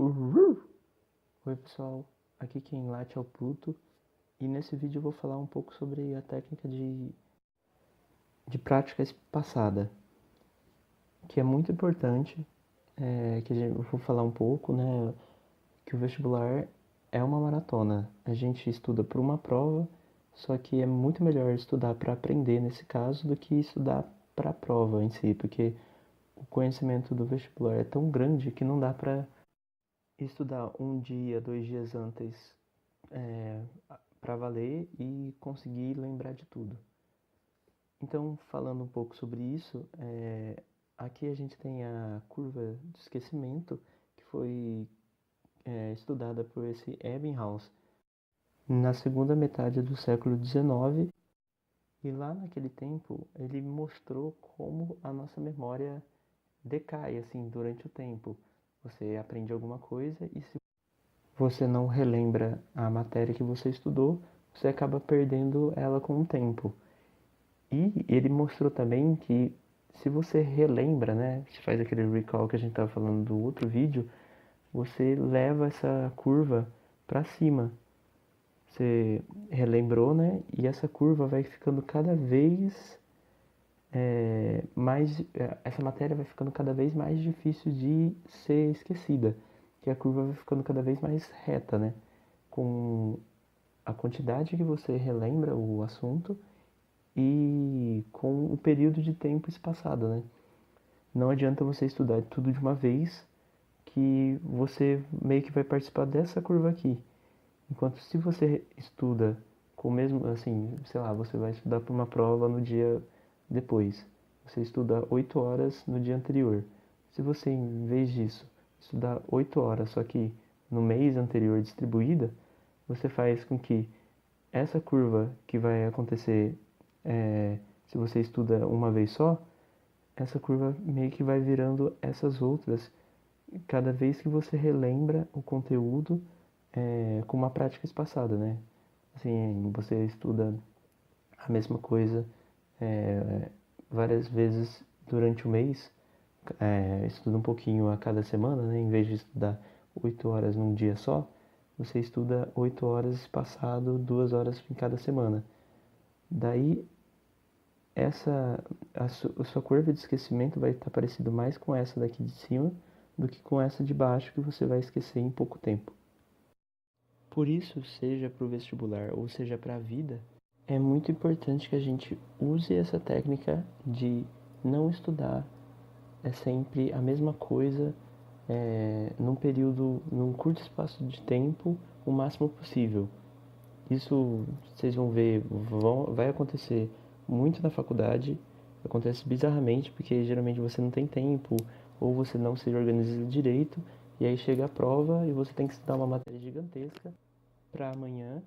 Oi pessoal, aqui quem late é o Pluto e nesse vídeo eu vou falar um pouco sobre a técnica de prática espaçada, que é muito importante, eu vou falar um pouco, né, que o vestibular é uma maratona. A gente estuda para uma prova, só que é muito melhor estudar para aprender nesse caso do que estudar para a prova em si, porque o conhecimento do vestibular é tão grande que não dá para estudar um dia, 2 dias antes para valer e conseguir lembrar de tudo. Então, falando um pouco sobre isso, aqui a gente tem a curva de esquecimento que foi estudada por esse Ebbinghaus na segunda metade do século XIX, e lá naquele tempo ele mostrou como a nossa memória decai assim durante o tempo. Você aprende alguma coisa e se você não relembra a matéria que você estudou, você acaba perdendo ela com o tempo. E ele mostrou também que se você relembra, né, se faz aquele recall que a gente estava falando do outro vídeo, você leva essa curva para cima. Você relembrou, né, e essa curva vai ficando cada vez essa matéria vai ficando cada vez mais difícil de ser esquecida, que a curva vai ficando cada vez mais reta, né, com a quantidade que você relembra o assunto e com o período de tempo espaçado, né? Não adianta você estudar tudo de uma vez, que você meio que vai participar dessa curva aqui. Enquanto se você estuda com o mesmo, assim, sei lá, você vai estudar para uma prova no dia depois. Você estuda 8 horas no dia anterior. Se você, em vez disso, estudar 8 horas, só que no mês anterior distribuída, você faz com que essa curva que vai acontecer se você estuda uma vez só, essa curva meio que vai virando essas outras cada vez que você relembra o conteúdo com uma prática espaçada, né? Assim, você estuda a mesma coisa várias vezes durante o mês, estuda um pouquinho a cada semana, né? Em vez de estudar 8 horas num dia só, você estuda 8 horas espaçado, 2 horas em cada semana. Daí a sua curva de esquecimento vai estar parecido mais com essa daqui de cima do que com essa de baixo, que você vai esquecer em pouco tempo. Por isso, seja para o vestibular ou seja para a vida, é muito importante que a gente use essa técnica de não estudar sempre a mesma coisa num curto espaço de tempo, o máximo possível. Isso vocês vão ver, vai acontecer muito na faculdade, acontece bizarramente, porque geralmente você não tem tempo, ou você não se organiza direito, e aí chega a prova e você tem que estudar uma matéria gigantesca para amanhã,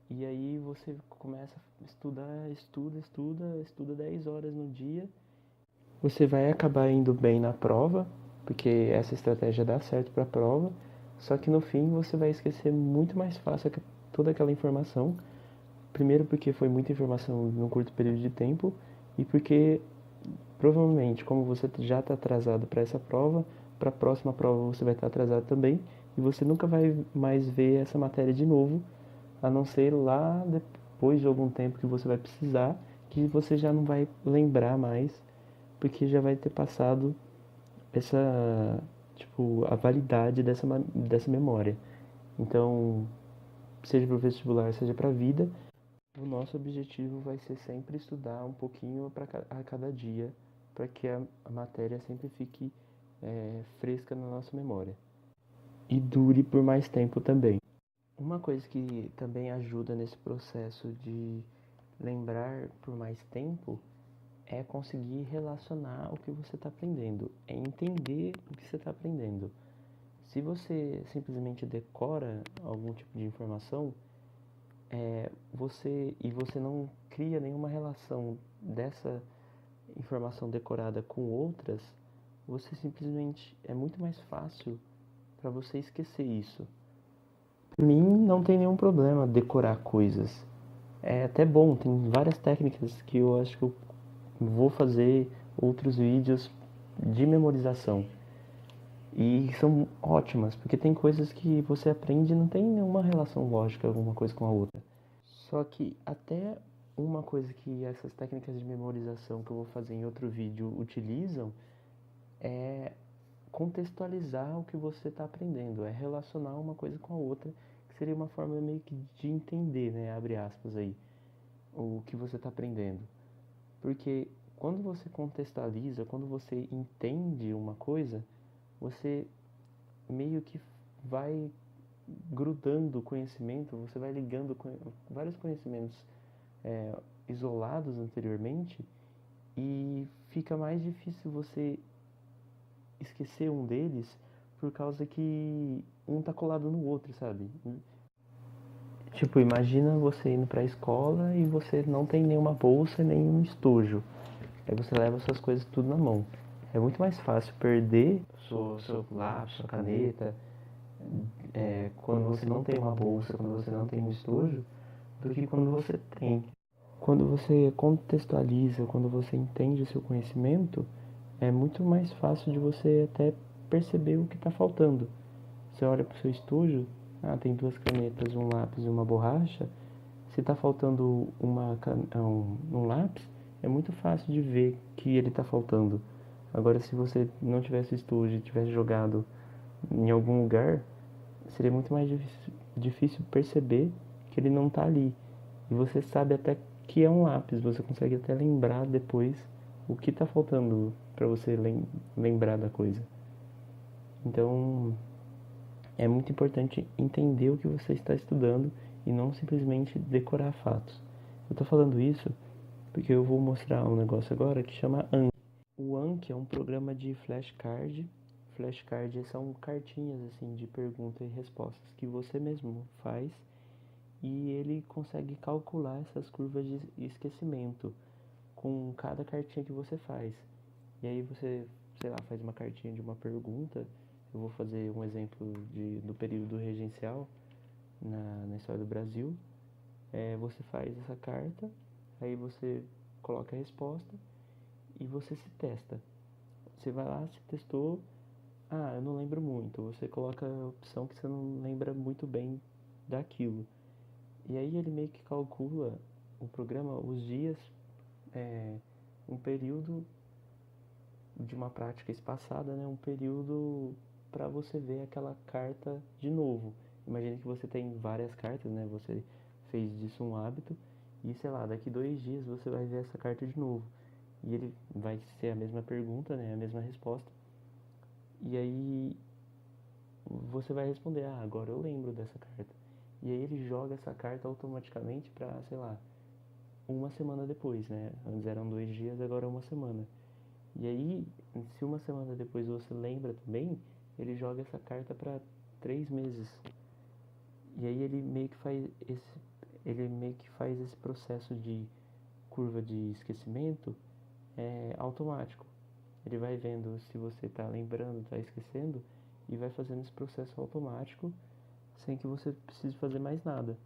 e aí você começa a estudar, estuda 10 horas no dia. Você vai acabar indo bem na prova, porque essa estratégia dá certo para a prova, só que no fim você vai esquecer muito mais fácil toda aquela informação. Primeiro porque foi muita informação num curto período de tempo, e porque provavelmente, como você já está atrasado para essa prova, para a próxima prova você vai estar atrasado também, e você nunca vai mais ver essa matéria de novo, a não ser lá depois de algum tempo que você vai precisar, que você já não vai lembrar mais, porque já vai ter passado tipo, a validade dessa memória. Então, seja para o vestibular, seja para a vida, o nosso objetivo vai ser sempre estudar um pouquinho a cada dia, para que a matéria sempre fique fresca na nossa memória e dure por mais tempo também. Uma coisa que também ajuda nesse processo de lembrar por mais tempo é conseguir relacionar o que você está aprendendo, é entender o que você está aprendendo. Se você simplesmente decora algum tipo de informação, você não cria nenhuma relação dessa informação decorada com outras, você simplesmente é muito mais fácil para você esquecer isso. Para mim não tem nenhum problema decorar coisas. É até bom, tem várias técnicas que eu acho que eu vou fazer outros vídeos de memorização. E são ótimas, porque tem coisas que você aprende e não tem nenhuma relação lógica uma coisa com a outra. Só que até uma coisa que essas técnicas de memorização que eu vou fazer em outro vídeo utilizam é contextualizar o que você está aprendendo, é relacionar uma coisa com a outra, que seria uma forma meio que de entender, né, abre aspas aí, o que você está aprendendo. Porque quando você contextualiza, quando você entende uma coisa, você meio que vai grudando conhecimento, você vai ligando vários conhecimentos isolados anteriormente e fica mais difícil você esquecer um deles por causa que um tá colado no outro, sabe? Tipo, imagina você indo pra escola e você não tem nenhuma bolsa nem um estojo. Aí você leva suas coisas tudo na mão. É muito mais fácil perder seu lápis, sua caneta, quando você não tem uma bolsa, quando você não tem um estojo, do que quando você tem. Quando você contextualiza, quando você entende o seu conhecimento, é muito mais fácil de você até perceber o que está faltando. Você olha para o seu estojo, tem 2 canetas, um lápis e uma borracha. Se está faltando um lápis, é muito fácil de ver que ele está faltando. Agora, se você não tivesse estojo e tivesse jogado em algum lugar, seria muito mais difícil perceber que ele não está ali. E você sabe até que é um lápis, você consegue até lembrar depois o que está faltando para você lembrar da coisa. Então, é muito importante entender o que você está estudando e não simplesmente decorar fatos. Eu estou falando isso porque eu vou mostrar um negócio agora que chama Anki. O Anki é um programa de flashcard. Flashcards são cartinhas assim de perguntas e respostas que você mesmo faz e ele consegue calcular essas curvas de esquecimento com cada cartinha que você faz. E aí você, sei lá, faz uma cartinha de uma pergunta. Eu vou fazer um exemplo do período regencial na história do Brasil. Você faz essa carta, aí você coloca a resposta e você se testa. Você vai lá, se testou, eu não lembro muito. Você coloca a opção que você não lembra muito bem daquilo. E aí ele meio que calcula, o programa, os dias, um período de uma prática espaçada, né? Um período para você ver aquela carta de novo. Imagine que você tem várias cartas, né? Você fez disso um hábito e, sei lá, daqui 2 dias você vai ver essa carta de novo. E ele vai ser a mesma pergunta, né? A mesma resposta. E aí você vai responder, agora eu lembro dessa carta. E aí ele joga essa carta automaticamente para, sei lá, uma semana depois, né? Antes eram 2 dias, agora é uma semana. E aí, se uma semana depois você lembra também, ele joga essa carta para 3 meses. E aí ele meio que faz esse processo de curva de esquecimento automático. Ele vai vendo se você está lembrando, está esquecendo, e vai fazendo esse processo automático sem que você precise fazer mais nada.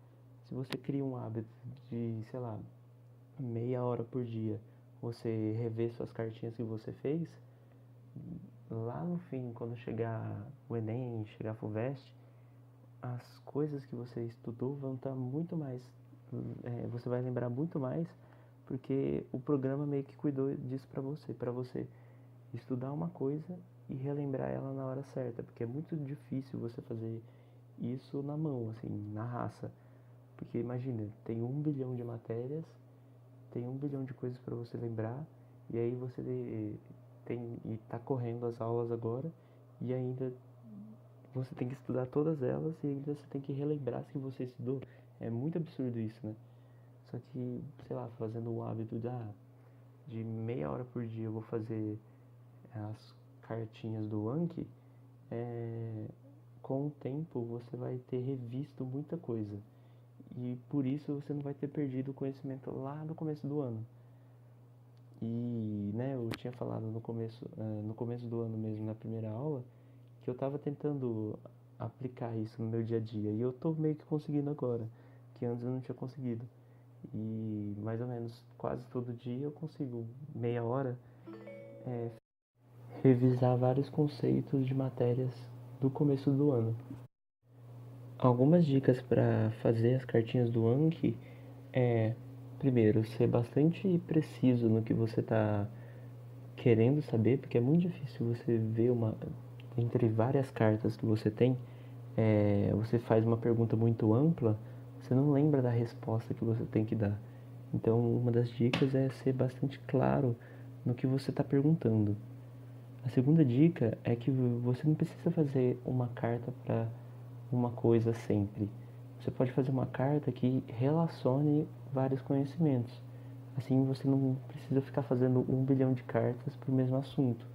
Se você cria um hábito de, sei lá, meia hora por dia, você rever suas cartinhas que você fez, lá no fim, quando chegar o Enem, chegar a FUVEST, as coisas que você estudou vão estar muito mais, você vai lembrar muito mais, porque o programa meio que cuidou disso para você estudar uma coisa e relembrar ela na hora certa, porque é muito difícil você fazer isso na mão, assim, na raça. Porque imagina, tem 1 bilhão de matérias, tem 1 bilhão de coisas para você lembrar, e aí você tá correndo as aulas agora, e ainda você tem que estudar todas elas, e ainda você tem que relembrar as que você estudou. É muito absurdo isso, né? Só que, sei lá, fazendo o hábito de meia hora por dia eu vou fazer as cartinhas do Anki, com o tempo você vai ter revisto muita coisa. E por isso você não vai ter perdido o conhecimento lá no começo do ano. E, né, eu tinha falado no começo do ano mesmo, na primeira aula, que eu estava tentando aplicar isso no meu dia a dia. E eu tô meio que conseguindo agora, que antes eu não tinha conseguido. E mais ou menos quase todo dia eu consigo meia hora revisar vários conceitos de matérias do começo do ano. Algumas dicas para fazer as cartinhas do Anki é, primeiro, ser bastante preciso no que você está querendo saber, porque é muito difícil você ver entre várias cartas que você tem, você faz uma pergunta muito ampla, você não lembra da resposta que você tem que dar. Então, uma das dicas é ser bastante claro no que você está perguntando. A segunda dica é que você não precisa fazer uma carta para uma coisa sempre. Você pode fazer uma carta que relacione vários conhecimentos. Assim você não precisa ficar fazendo 1 bilhão de cartas para o mesmo assunto.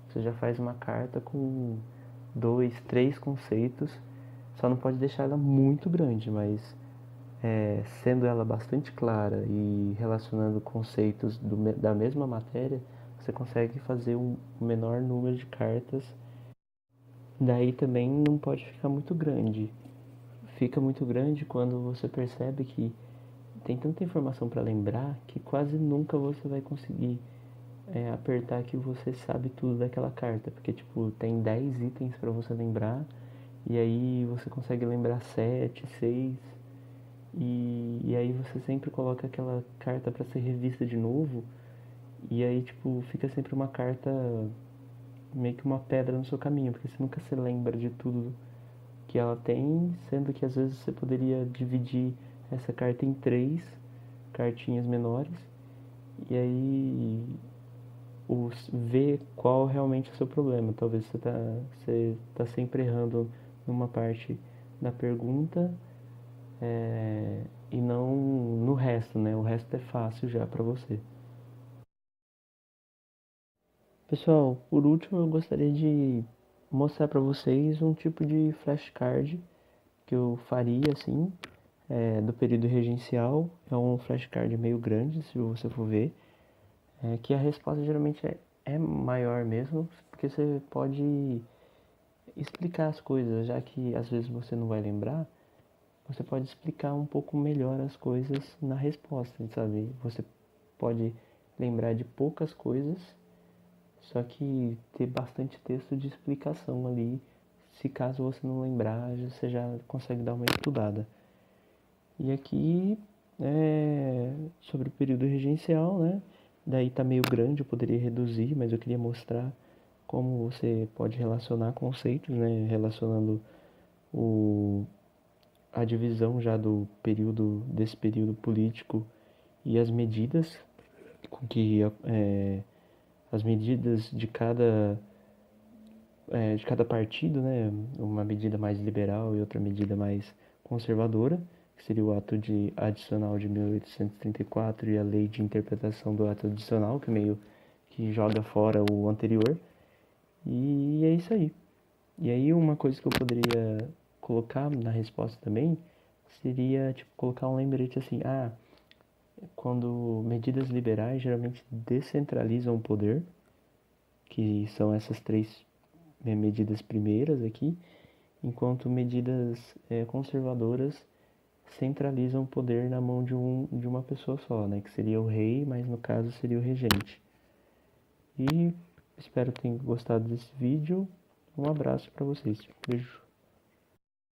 Você já faz uma carta com 2, 3 conceitos, só não pode deixar ela muito grande, mas sendo ela bastante clara e relacionando conceitos da mesma matéria, você consegue fazer um menor número de cartas. Daí também não pode ficar muito grande. Fica muito grande quando você percebe que tem tanta informação para lembrar que quase nunca você vai conseguir apertar que você sabe tudo daquela carta, porque tipo tem 10 itens para você lembrar e aí você consegue lembrar 7, 6 e aí você sempre coloca aquela carta para ser revista de novo e aí tipo fica sempre uma carta meio que uma pedra no seu caminho, porque você nunca se lembra de tudo que ela tem, sendo que às vezes você poderia dividir essa carta em 3 cartinhas menores e aí ver qual realmente é o seu problema. Talvez você tá sempre errando numa parte da pergunta e não no resto, né? O resto é fácil já para você. Pessoal, por último eu gostaria de mostrar para vocês um tipo de flashcard que eu faria assim, do período regencial. É um flashcard meio grande, se você for ver, que a resposta geralmente é maior mesmo, porque você pode explicar as coisas, já que às vezes você não vai lembrar, você pode explicar um pouco melhor as coisas na resposta, sabe? Você pode lembrar de poucas coisas, só que ter bastante texto de explicação ali. Se caso você não lembrar, você já consegue dar uma estudada. E aqui é sobre o período regencial, né? Daí tá meio grande, eu poderia reduzir, mas eu queria mostrar como você pode relacionar conceitos, né? Relacionando a divisão já desse período político e as medidas com que as medidas de cada partido, né? Uma medida mais liberal e outra medida mais conservadora, que seria o ato adicional de 1834 e a lei de interpretação do ato adicional, que meio que joga fora o anterior. E é isso aí. E aí uma coisa que eu poderia colocar na resposta também seria tipo colocar um lembrete assim, quando medidas liberais geralmente descentralizam o poder, que são essas 3 medidas primeiras aqui, enquanto medidas conservadoras centralizam o poder na mão de uma pessoa só, né, que seria o rei, mas no caso seria o regente. E espero que tenham gostado desse vídeo. Um abraço para vocês. Beijo.